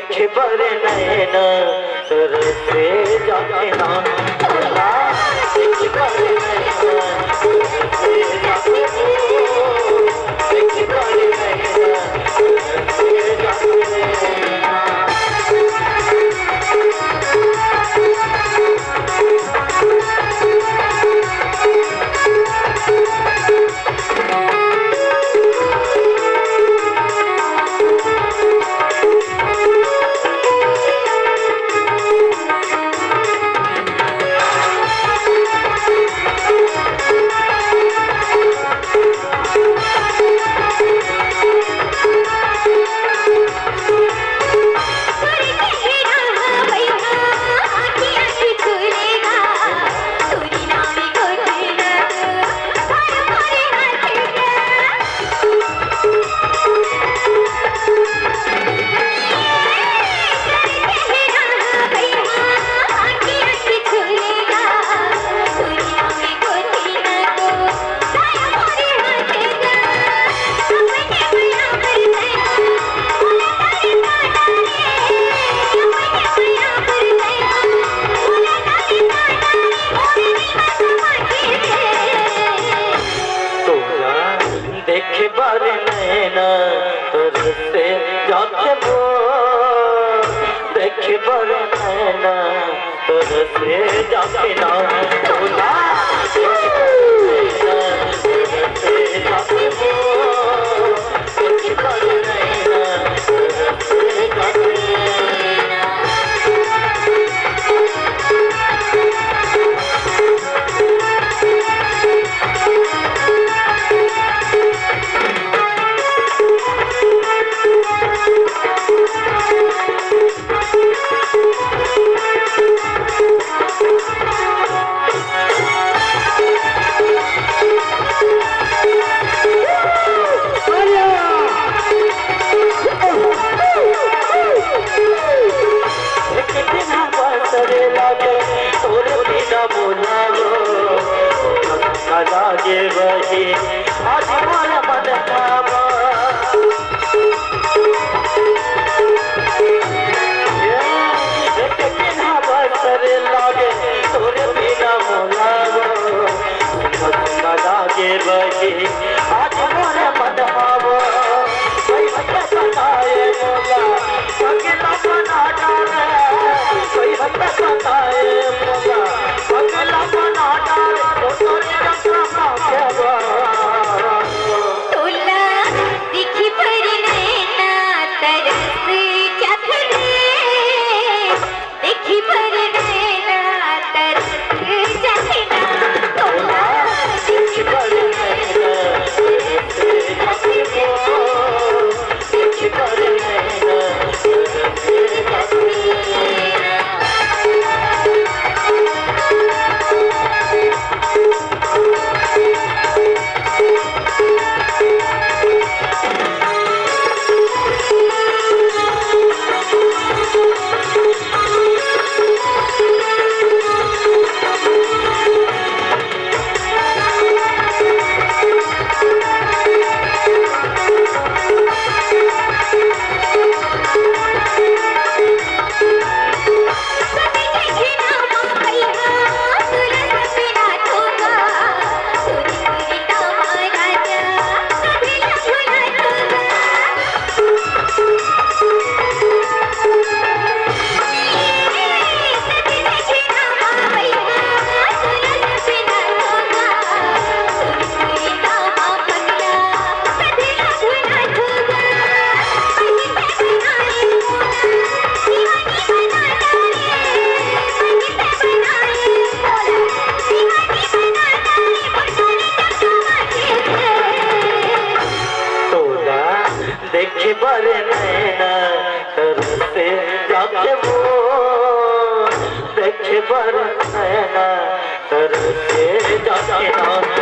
देखे बरे नैना तरसे जाके ना तोला देखे बरे नैना तरसे जाके देखे बरे नैना तरसे जाके देखे बरे नैना तरसे जाके वो देखे बरे नैना तरसे जाके ना तोला तरसे जाके वो देखे बरे नैना तरसे जाके लागे वही आज मोरा मन खावा कितना बसर लागे तोरे बिना मोलावा लागे वही आज मोरा मन खावा कोई बच्चा बताए मोला अकेला बना डाले कोई बच्चा बताए मोला अकेला बना डाले तोला दिखी बरे नैना तरसे जाके देखी बरे नैना तरसे जाके ना तोला देखे बरे नैना तरसे जाके देखे बरे नैना तरसे जाके देखे बरे नैना तरसे जाके वो देखे बरे नैना तरसे जाके ना